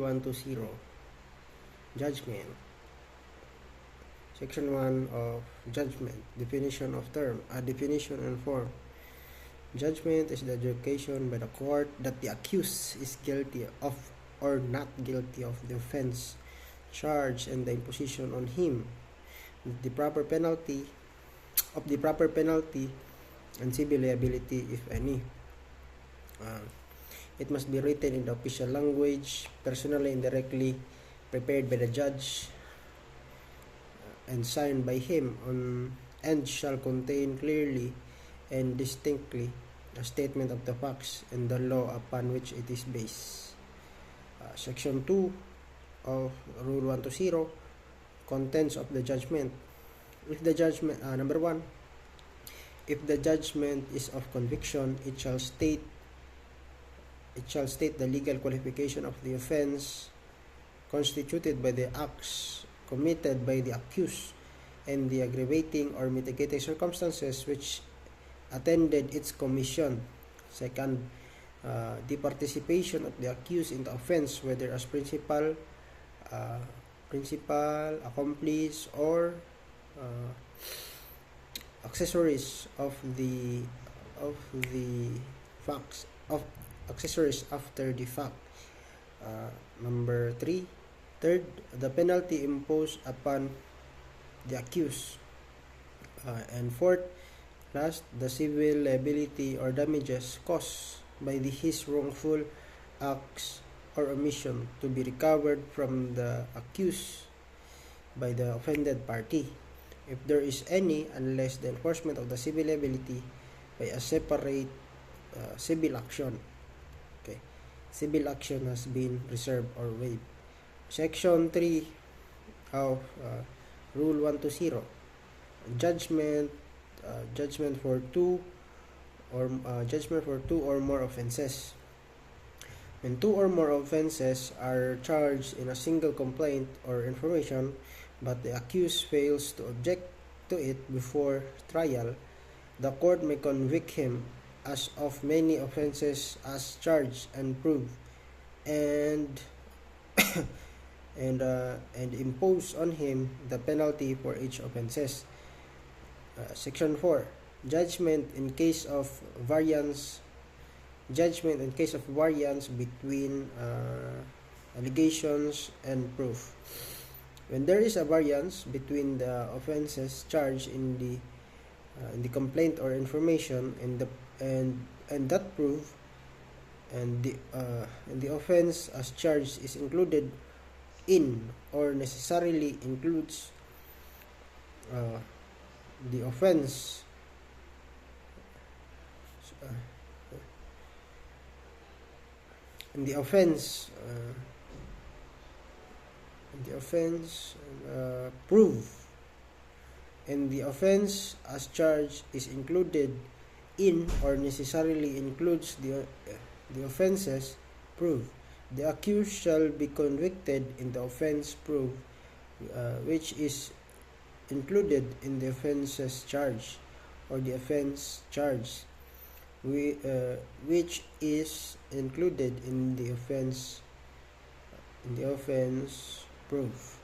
120. Judgment. Section 1 of Judgment. Definition of term. Definition and form. Judgment is the adjudication by the court that the accused is guilty of or not guilty of the offense charged and the imposition on him the proper penalty and civil liability, if any. It must be written in the official language, personally and directly prepared by the judge, and signed by him and shall contain clearly and distinctly a statement of the facts and the law upon which it is based. Section 2 of Rule 120, contents of the judgment. If the judgment, number 1, if the judgment is of conviction, it shall state the legal qualification of the offense constituted by the acts committed by the accused and the aggravating or mitigating circumstances which attended its commission. Second, the participation of the accused in the offense, whether as principal, accomplice, or accessories of the facts of accessories after the fact. Number 3. Third, the penalty imposed upon the accused. And fourth, last, the civil liability or damages caused by his wrongful acts or omission to be recovered from the accused by the offended party, if there is any, unless the enforcement of the civil liability by a separate civil action. Okay, civil action has been reserved or waived. Section 3 of Rule 120, judgment for two or more offenses. When two or more offenses are charged in a single complaint or information, but the accused fails to object to it before trial, the court may convict him as of many offenses as charged and proved, and impose on him the penalty for each offenses. Section 4. Judgment in case of variance between allegations and proof. When there is a variance between the offenses charged in the complaint or information and that proof, and the offense as charged is included in or necessarily includes the offense proof, and the offense as charged is included in or necessarily includes the offenses proof, the accused shall be convicted in the offense proof which is included in the offenses charged, or the offense charged which is included in the offense proof.